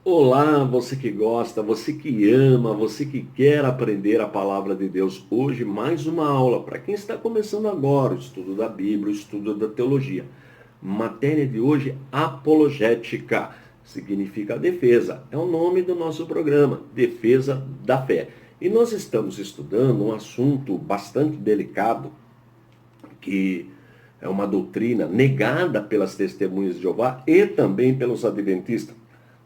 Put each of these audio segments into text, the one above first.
Olá, você que gosta, você que ama, você que quer aprender a palavra de Deus. Hoje, mais uma aula para quem está começando agora o estudo da Bíblia, o estudo da teologia. Matéria de hoje, apologética. Significa defesa. É o nome do nosso programa, Defesa da Fé. E nós estamos estudando um assunto bastante delicado, que é uma doutrina negada pelas testemunhas de Jeová e também pelos adventistas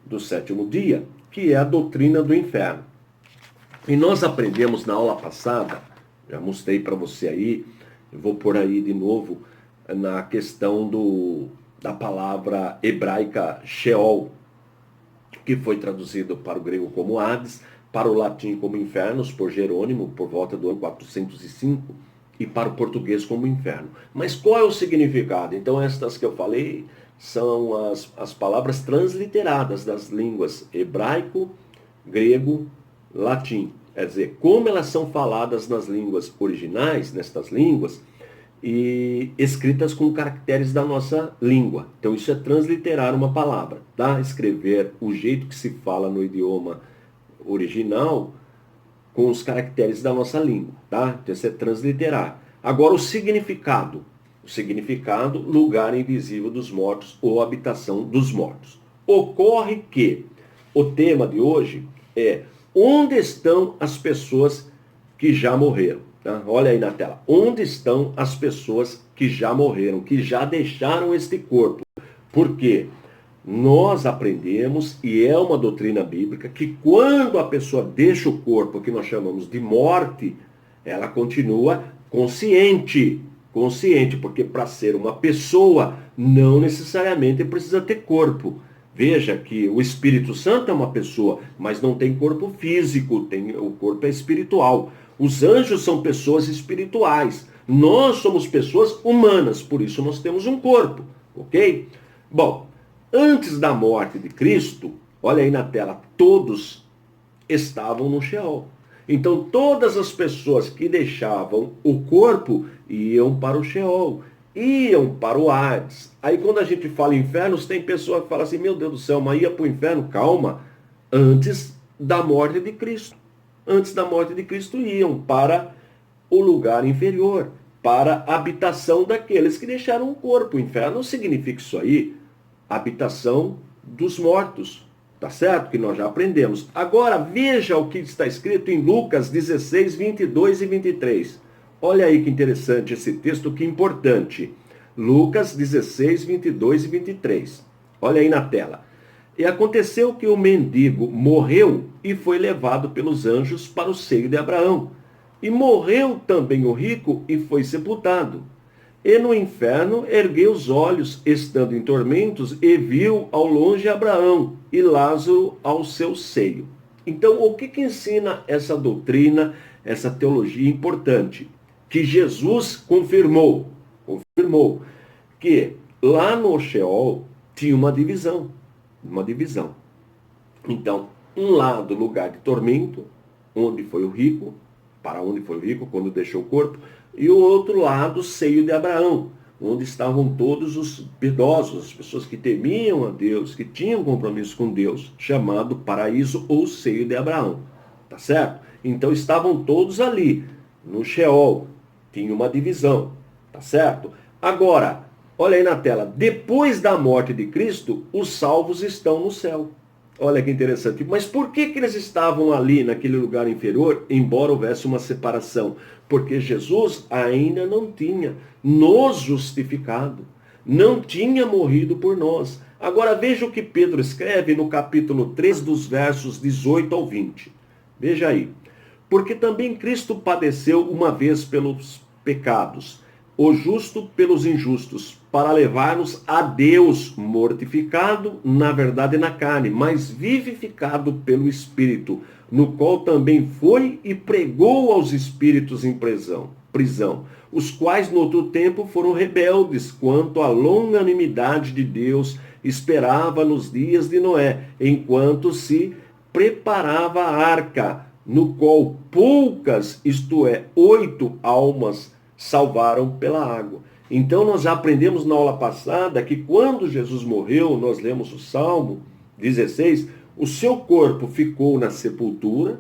do sétimo dia, que é a doutrina do inferno. E nós aprendemos na aula passada, já mostrei para você aí, eu vou pôr aí de novo, na questão da palavra hebraica Sheol, que foi traduzido para o grego como Hades, para o latim como infernos, por Jerônimo, por volta do ano 405, e para o português como inferno. Mas qual é o significado? Então, estas que eu falei são as palavras transliteradas das línguas hebraico, grego, latim. Quer dizer, como elas são faladas nas línguas originais, nestas línguas, e escritas com caracteres da nossa língua. Então isso é transliterar uma palavra, tá? Escrever o jeito que se fala no idioma original com os caracteres da nossa língua, tá? Então isso é transliterar. Agora o significado. O significado, lugar invisível dos mortos ou habitação dos mortos. Ocorre que o tema de hoje é onde estão as pessoas que já morreram? Tá? Olha aí na tela. Onde estão as pessoas que já morreram, que já deixaram este corpo? Porque nós aprendemos, e é uma doutrina bíblica, que quando a pessoa deixa o corpo, que nós chamamos de morte, ela continua consciente. Consciente, porque para ser uma pessoa, não necessariamente precisa ter corpo. Veja que o Espírito Santo é uma pessoa, mas não tem corpo físico, o corpo é espiritual. Os anjos são pessoas espirituais. Nós somos pessoas humanas, por isso nós temos um corpo, ok? Bom, antes da morte de Cristo, olha aí na tela, todos estavam no Sheol. Então todas as pessoas que deixavam o corpo iam para o Sheol, iam para o Hades. Aí quando a gente fala infernos, tem pessoa que fala assim, meu Deus do céu, mas ia para o inferno? Calma, antes da morte de Cristo. Antes da morte de Cristo iam para o lugar inferior, para a habitação daqueles que deixaram o corpo. O inferno significa isso aí, habitação dos mortos. Tá certo? Que nós já aprendemos. Agora veja o que está escrito em Lucas 16, 22 e 23. Olha aí que interessante esse texto, que importante. Lucas 16, 22 e 23. Olha aí na tela. E aconteceu que o mendigo morreu e foi levado pelos anjos para o seio de Abraão. E morreu também o rico e foi sepultado. E no inferno ergueu os olhos, estando em tormentos, e viu ao longe Abraão e Lázaro ao seu seio. Então, o que ensina essa doutrina, essa teologia importante? Que Jesus confirmou que lá no Sheol tinha uma divisão. Uma divisão. Então, um lado, lugar de tormento, onde foi o rico, para onde foi o rico quando deixou o corpo, e o outro lado, seio de Abraão, onde estavam todos os piedosos, as pessoas que temiam a Deus, que tinham compromisso com Deus, chamado paraíso ou seio de Abraão. Tá certo? Então estavam todos ali, no Sheol. Tinha uma divisão. Tá certo? Agora, olha aí na tela. Depois da morte de Cristo, os salvos estão no céu. Olha que interessante. Mas por que eles estavam ali, naquele lugar inferior, embora houvesse uma separação? Porque Jesus ainda não tinha nos justificado. Não tinha morrido por nós. Agora veja o que Pedro escreve no capítulo 3, dos versos 18 ao 20. Veja aí. Porque também Cristo padeceu uma vez pelos pecados, o justo pelos injustos, para levar-nos a Deus, mortificado, na verdade, na carne, mas vivificado pelo Espírito, no qual também foi e pregou aos espíritos em prisão, os quais no outro tempo foram rebeldes quanto à longanimidade de Deus, esperava nos dias de Noé, enquanto se preparava a arca, no qual poucas, isto é, 8 almas, salvaram pela água. Então nós já aprendemos na aula passada que quando Jesus morreu, nós lemos o Salmo 16, O seu corpo ficou na sepultura,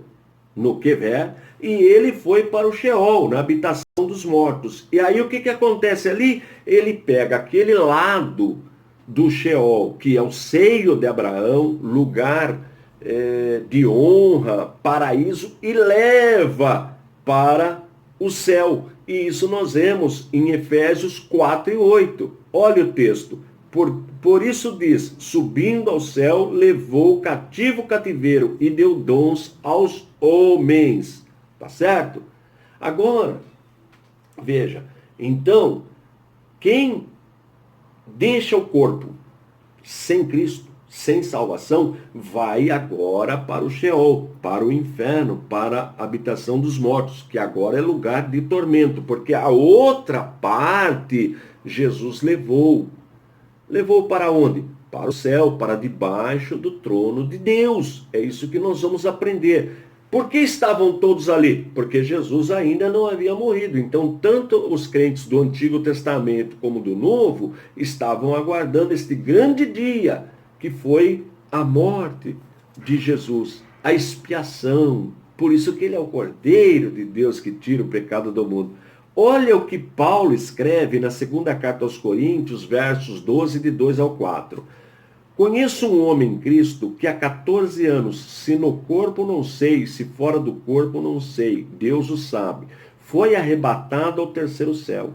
no Quever, e ele foi para o Sheol, na habitação dos mortos. E aí o que, que acontece ali? Ele pega aquele lado do Sheol, que é o seio de Abraão, lugar de honra, paraíso, e leva para o céu. E isso nós vemos em Efésios 4 e 8. Olha o texto. Por isso diz, subindo ao céu, levou cativo o cativeiro e deu dons aos homens. Tá certo? Agora, veja, então, quem deixa o corpo sem Cristo, sem salvação, vai agora para o Sheol, para o inferno, para a habitação dos mortos, que agora é lugar de tormento, porque a outra parte Jesus levou. Levou para onde? Para o céu, para debaixo do trono de Deus. É isso que nós vamos aprender. Por que estavam todos ali? Porque Jesus ainda não havia morrido. Então, tanto os crentes do Antigo Testamento como do Novo estavam aguardando este grande dia, que foi a morte de Jesus, a expiação. Por isso que ele é o Cordeiro de Deus que tira o pecado do mundo. Olha o que Paulo escreve na segunda carta aos Coríntios, versos 12, de 2 ao 4. Conheço um homem em Cristo que há 14 anos, se no corpo não sei, se fora do corpo não sei, Deus o sabe, foi arrebatado ao terceiro céu.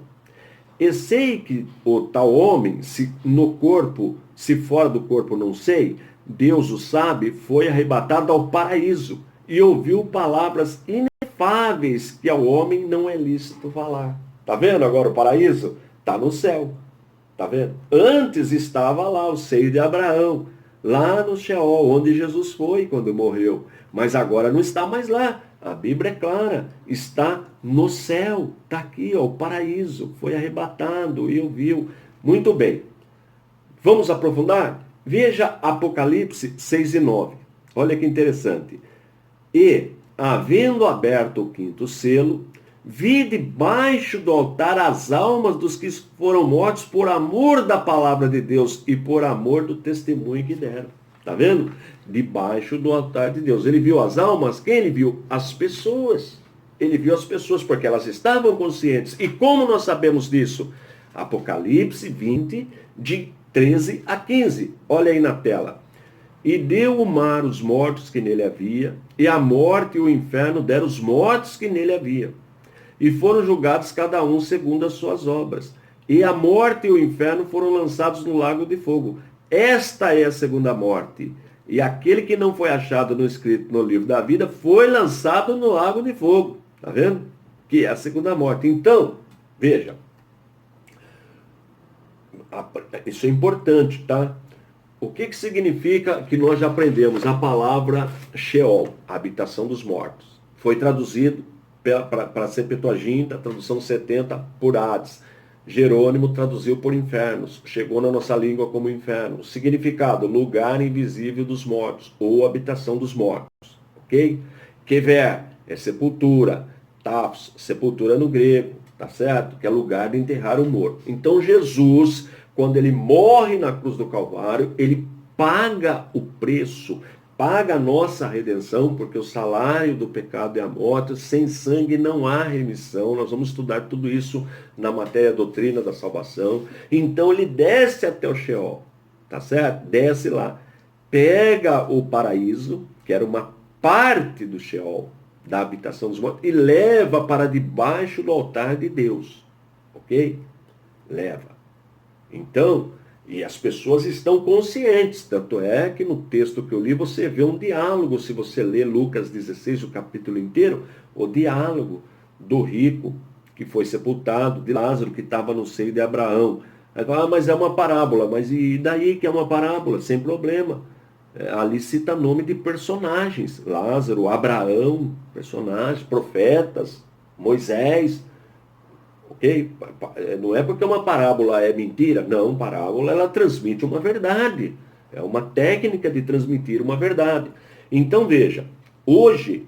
E sei que o tal homem, se no corpo, se fora do corpo não sei, Deus o sabe, foi arrebatado ao paraíso e ouviu palavras inefáveis que ao homem não é lícito falar. Tá vendo agora o paraíso? Tá no céu. Tá vendo? Antes estava lá o seio de Abraão, lá no Sheol, onde Jesus foi quando morreu. Mas agora não está mais lá. A Bíblia é clara, está no céu, está aqui, ó, o paraíso, foi arrebatado e ouviu. Muito bem, vamos aprofundar? Veja Apocalipse 6 e 9, olha que interessante. E, havendo aberto o quinto selo, vi debaixo do altar as almas dos que foram mortos por amor da palavra de Deus e por amor do testemunho que deram. Está vendo? Debaixo do altar de Deus. Ele viu as almas? Quem ele viu? As pessoas. Ele viu as pessoas porque elas estavam conscientes. E como nós sabemos disso? Apocalipse 20, de 13 a 15. Olha aí na tela. E deu o mar os mortos que nele havia, e a morte e o inferno deram os mortos que nele havia. E foram julgados cada um segundo as suas obras. E a morte e o inferno foram lançados no lago de fogo. Esta é a segunda morte. E aquele que não foi achado no escrito no livro da vida foi lançado no lago de fogo. Está vendo? Que é a segunda morte. Então, veja. Isso é importante, tá? O que significa que nós já aprendemos? A palavra Sheol, a habitação dos mortos. Foi traduzido para a Septuaginta, tradução 70, por Hades. Jerônimo traduziu por infernos, chegou na nossa língua como inferno. Significado, lugar invisível dos mortos, ou habitação dos mortos. Ok? Kever é sepultura, Tafos, sepultura no grego, tá certo? Que é lugar de enterrar o morto. Então Jesus, quando ele morre na cruz do Calvário, ele paga o preço, paga a nossa redenção, porque o salário do pecado é a morte, sem sangue não há remissão. Nós vamos estudar tudo isso na matéria doutrina da salvação. Então ele desce até o Sheol, tá certo? Desce lá, pega o paraíso, que era uma parte do Sheol, da habitação dos mortos, e leva para debaixo do altar de Deus, ok? Leva. Então, e as pessoas estão conscientes, tanto é que no texto que eu li você vê um diálogo, se você lê Lucas 16, o capítulo inteiro, o diálogo do rico que foi sepultado, de Lázaro que estava no seio de Abraão. Aí fala, mas é uma parábola, mas e daí que é uma parábola? Sem problema. Ali cita nome de personagens, Lázaro, Abraão, personagens, profetas, Moisés. Ok? Não é porque uma parábola é mentira. Não, parábola ela transmite uma verdade. É uma técnica de transmitir uma verdade. Então veja, hoje,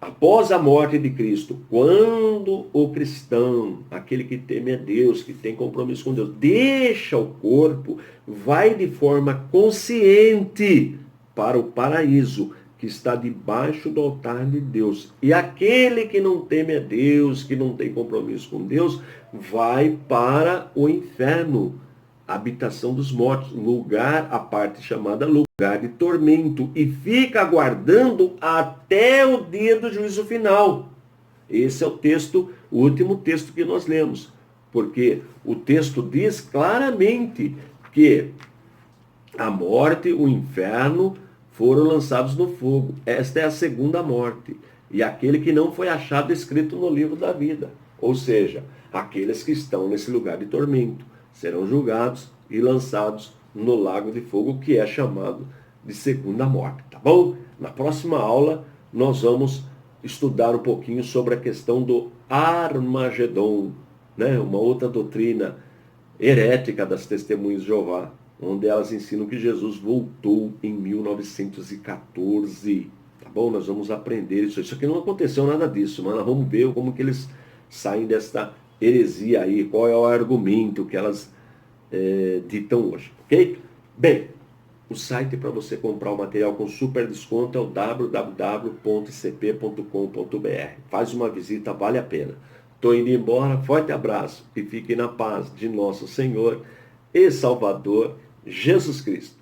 após a morte de Cristo, quando o cristão, aquele que teme a Deus, que tem compromisso com Deus, deixa o corpo, vai de forma consciente para o paraíso, que está debaixo do altar de Deus. E aquele que não teme a Deus, que não tem compromisso com Deus, vai para o inferno, habitação dos mortos, lugar, a parte chamada lugar de tormento, e fica aguardando até o dia do juízo final. Esse é o texto, o último texto que nós lemos, porque o texto diz claramente que a morte, o inferno, foram lançados no fogo. Esta é a segunda morte. E aquele que não foi achado escrito no livro da vida. Ou seja, aqueles que estão nesse lugar de tormento serão julgados e lançados no lago de fogo, que é chamado de segunda morte. Tá bom? Na próxima aula, nós vamos estudar um pouquinho sobre a questão do Armagedon, né? Uma outra doutrina herética das Testemunhas de Jeová, onde elas ensinam que Jesus voltou em 1914. Tá bom? Nós vamos aprender isso. Isso aqui não aconteceu nada disso, mas nós vamos ver como que eles saem desta heresia aí, qual é o argumento que elas ditam hoje, ok? Bem, o site para você comprar o material com super desconto é o www.icp.com.br. Faz uma visita, vale a pena. Estou indo embora, forte abraço e fique na paz de nosso Senhor e Salvador Jesus Cristo.